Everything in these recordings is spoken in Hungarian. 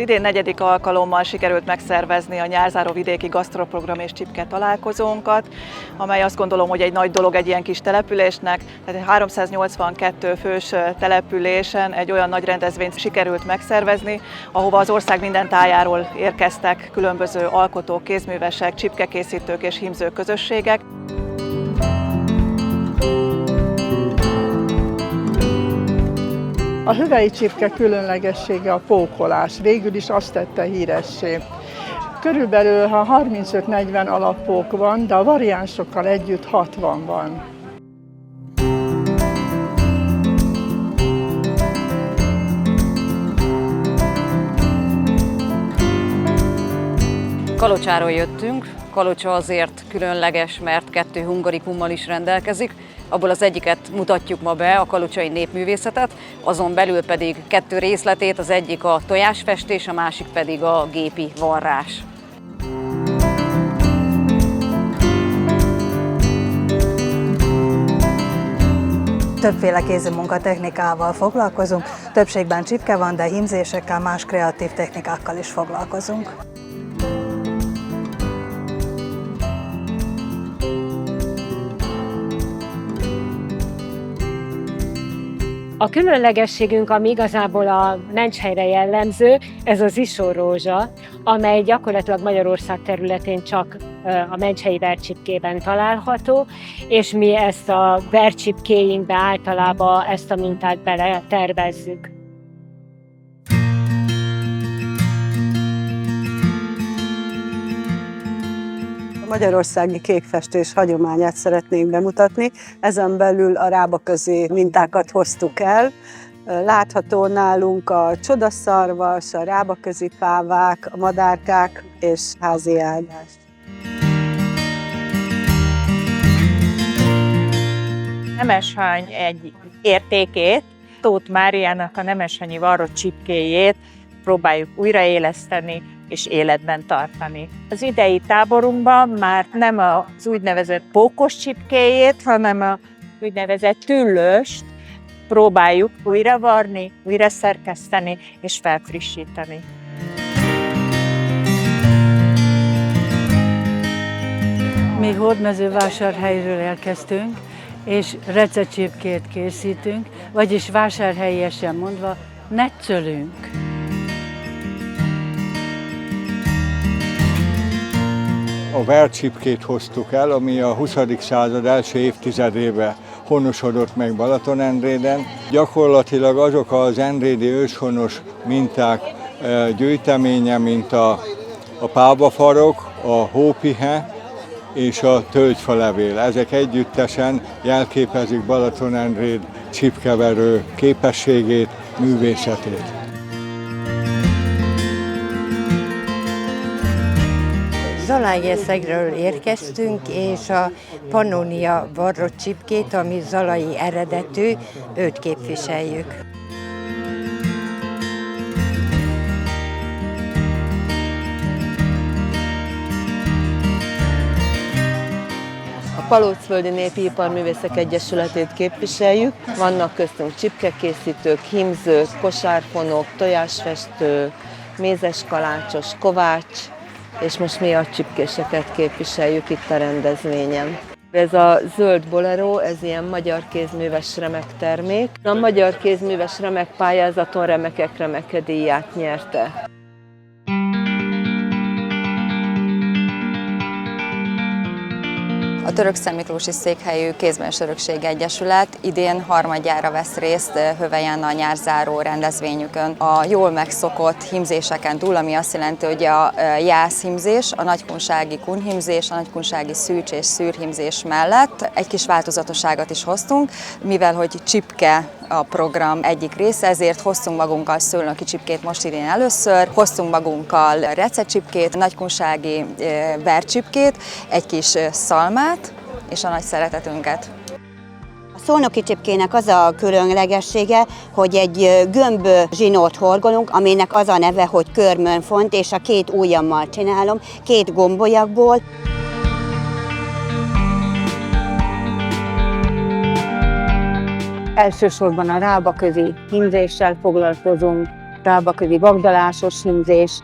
Idén 4. alkalommal sikerült megszervezni a nyárzáró vidéki gasztroprogram és csipke találkozónkat, amely azt gondolom, hogy egy nagy dolog egy ilyen kis településnek. Tehát egy 382 fős településen egy olyan nagy rendezvényt sikerült megszervezni, ahova az ország minden tájáról érkeztek különböző alkotók, kézművesek, csipkekészítők és hímző közösségek. A hüvely csipke különlegessége a pókolás, végül is azt tette híressé. Körülbelül 35-40 alappók van, de a variánsokkal együtt 60 van. Kalocsáról jöttünk. Kalocsa azért különleges, mert 2 hungarikummal is rendelkezik. Abból az egyiket mutatjuk ma be, a kalocsai népművészetet, azon belül pedig 2 részletét, az egyik a tojásfestés, a másik pedig a gépi varrás. Többféle kézimunkatechnikával foglalkozunk, többségben csipke van, de hímzésekkel, más kreatív technikákkal is foglalkozunk. A különlegességünk, ami igazából a Mencshelyre jellemző, ez az isorrózsa, amely gyakorlatilag Magyarország területén csak a mencshelyi vercsipkében található, és mi ezt a vercsipkéinkbe általában ezt a mintát bele tervezzük. A magyarországi kékfestés hagyományát szeretnénk bemutatni, ezen belül a rábaközi mintákat hoztuk el. Látható nálunk a csodaszarvas, a rábaközi pávák, a madárkák és házi ágyás. Nemeshany egy értékét, Tóth Máriának a nemeshanyi varrott csipkéjét próbáljuk újraéleszteni és életben tartani. Az idei táborunkban már nem az úgynevezett pókos csipkéjét, hanem az úgynevezett tüllőst próbáljuk újravarni, újra szerkeszteni és felfrissíteni. Mi Hódmezővásárhelyről érkeztünk, és rececsipkét készítünk, vagyis vásárhelyiesen mondva netszölünk. A vercsipkét hoztuk el, ami a 20. század első évtizedében honosodott meg Balatonendréden. Gyakorlatilag azok az endrédi őshonos minták gyűjteménye, mint a pávafarok, a hópihe és a tölgyfalevél. Ezek együttesen jelképezik Balatonendréd csipkeverő képességét, művészetét. Zalaegerszegről érkeztünk, és a Pannonia varrott csipkét, ami zalai eredetű, őt képviseljük. A Palócföldi Népi Iparművészek Egyesületét képviseljük. Vannak köztünk csipkekészítők, hímzők, kosárfonók, tojásfestők, mézeskalácsos, kovács, és most mi a csipkéseket képviseljük itt a rendezvényen. Ez a zöld bolero, ez ilyen magyar kézműves remek termék. A magyar kézműves remek pályázaton Remekek remeke díját nyerte. A Török Szentmiklósi székhelyű Kézműves Örökség Egyesület idén harmadjára vesz részt Hövelyen a nyárzáró rendezvényükön. A jól megszokott hímzéseken túl, ami azt jelenti, hogy a jászhímzés, a nagykunsági kunhímzés, a nagykunsági szűcs és szűrhímzés mellett egy kis változatosságot is hoztunk, mivel hogy csipke a program egyik része, ezért hoztunk magunkkal szőlőki csipkét most idén először, hoztunk magunkkal rececsipkét, nagykunsági vercsipkét, egy kis szalmát és a nagy szeretetünket. A szolnoki csipkének az a különlegessége, hogy egy gömb zsinórt horgolunk, aminek az a neve, hogy körmönfont, és a 2 ujjammal csinálom, 2 gombolyagból. Elsősorban a rábaközi hímzéssel foglalkozunk, rábaközi vagdalásos hímzés,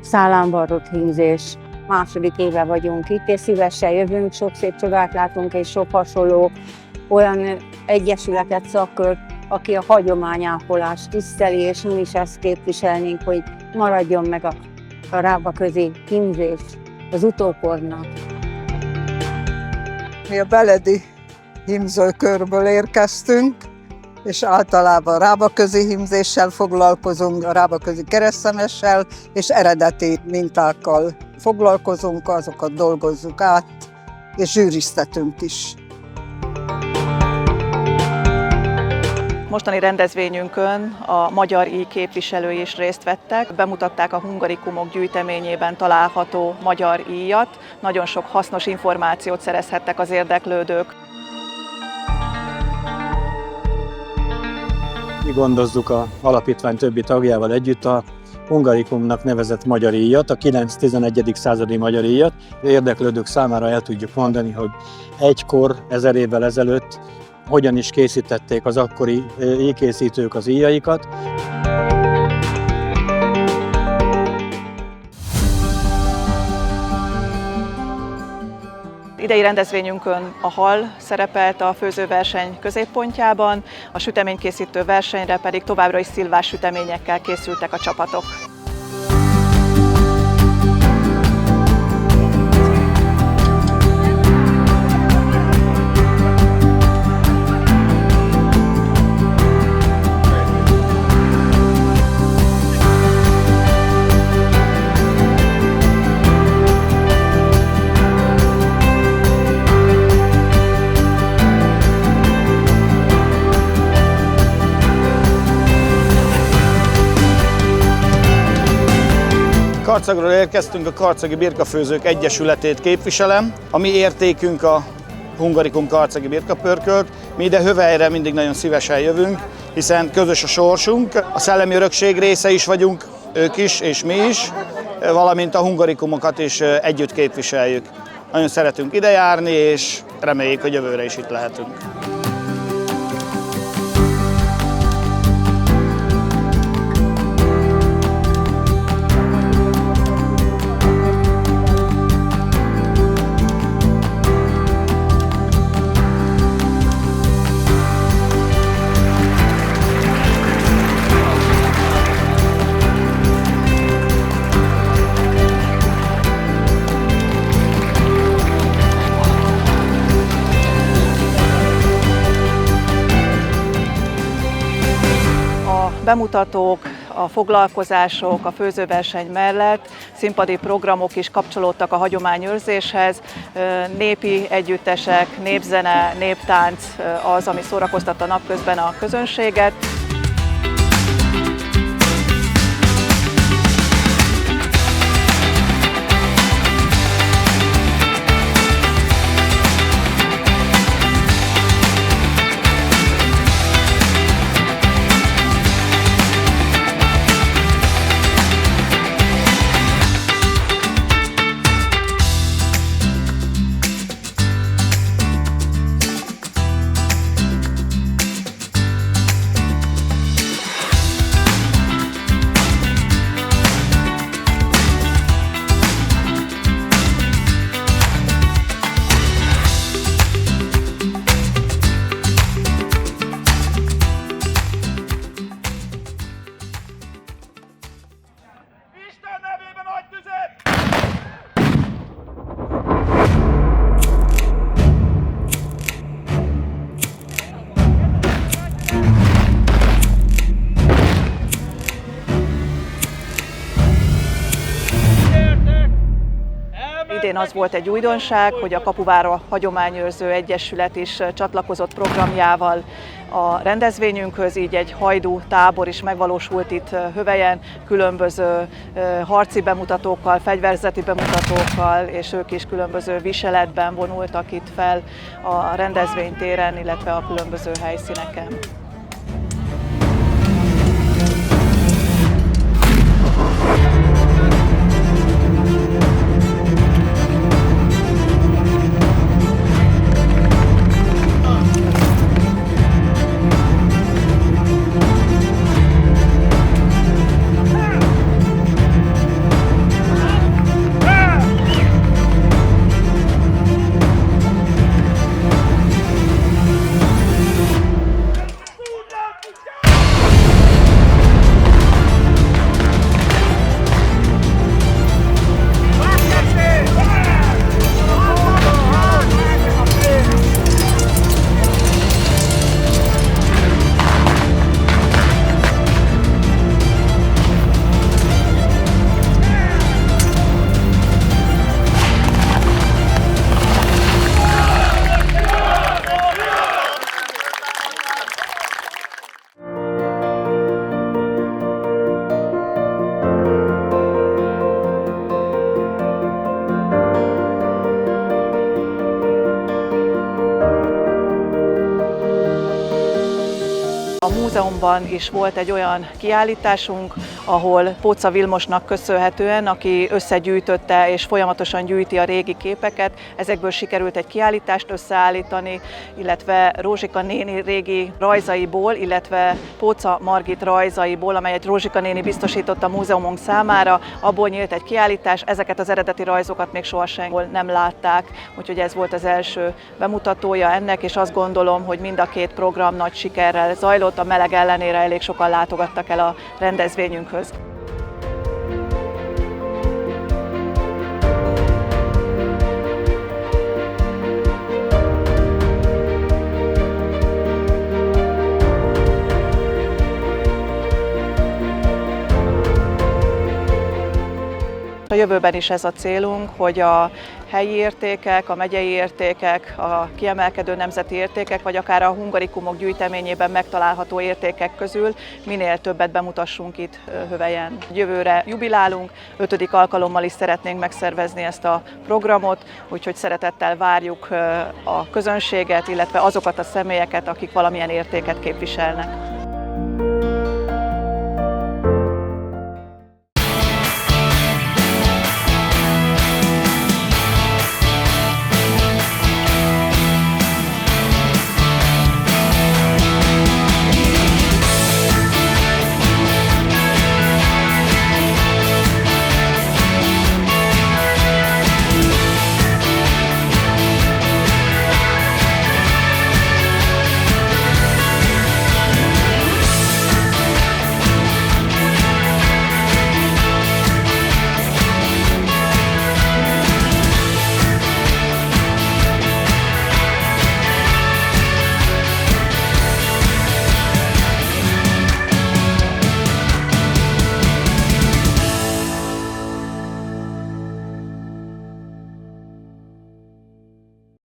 szálánvarrott hímzés. Második éve vagyunk itt, és szívesen jövünk, sok szép csodát látunk, és sok hasonló olyan egyesületet, szakkört, aki a hagyományápolást tiszteli, és mi is ezt képviselnénk, hogy maradjon meg a rábaközi hímzés az utókornak. Mi a beledi hímzőkörből érkeztünk, és általában rábaközi hímzéssel foglalkozunk, a rábaközi keresztszemessel, és eredeti mintákkal foglalkozunk, azokat dolgozzuk át, és zsűriztetünk is. Mostani rendezvényünkön a magyar íj képviselői is részt vettek, bemutatták a Hungarikumok gyűjteményében található magyar íjat, nagyon sok hasznos információt szerezhettek az érdeklődők. Mi gondozzuk az alapítvány többi tagjával együtt a Hungarikumnak nevezett magyar íjat, a 9-11. századi magyar íjat. Érdeklődők számára el tudjuk mondani, hogy egykor, 1000 évvel ezelőtt hogyan is készítették az akkori íjkészítők az íjaikat. Idei rendezvényünkön a hal szerepelt a főzőverseny középpontjában, a süteménykészítő versenyre pedig továbbra is szilvás süteményekkel készültek a csapatok. Karcagról érkeztünk, a Karcagi Birkafőzők Egyesületét képviselem. A mi értékünk a Hungarikum karcagi birkapörkölt. Mi ide Hövelyre mindig nagyon szívesen jövünk, hiszen közös a sorsunk. A szellemi örökség része is vagyunk, ők is és mi is, valamint a hungarikumokat is együtt képviseljük. Nagyon szeretünk ide járni, és reméljük, hogy jövőre is itt lehetünk. Bemutatók, a foglalkozások, a főzőverseny mellett színpadi programok is kapcsolódtak a hagyományőrzéshez. Népi együttesek, népzene, néptánc az, ami szórakoztatta napközben a közönséget. Idén az volt egy újdonság, hogy a Kapuvára Hagyományőrző Egyesület is csatlakozott programjával a rendezvényünkhöz, így egy hajdú tábor is megvalósult itt Hövelyen, különböző harci bemutatókkal, fegyverzeti bemutatókkal, és ők is különböző viseletben vonultak itt fel a rendezvénytéren, illetve a különböző helyszíneken. múzeumban is volt egy olyan kiállításunk, ahol Póca Vilmosnak köszönhetően, aki összegyűjtötte és folyamatosan gyűjti a régi képeket, ezekből sikerült egy kiállítást összeállítani, illetve Rózsika néni régi rajzaiból, illetve Póca Margit rajzaiból, amelyet Rózsika néni biztosított a múzeumunk számára, abból nyílt egy kiállítás, ezeket az eredeti rajzokat még sohasem nem látták, úgyhogy ez volt az első bemutatója ennek, és azt gondolom, hogy mind a két program nagy sikerrel zajlott, a meleg ellenére elég sokan látogattak el a rendezvényünkhöz. A jövőben is ez a célunk, hogy a helyi értékek, a megyei értékek, a kiemelkedő nemzeti értékek, vagy akár a hungarikumok gyűjteményében megtalálható értékek közül minél többet bemutassunk itt Hövelyen. Jövőre jubilálunk, 5. alkalommal is szeretnénk megszervezni ezt a programot, úgyhogy szeretettel várjuk a közönséget, illetve azokat a személyeket, akik valamilyen értéket képviselnek.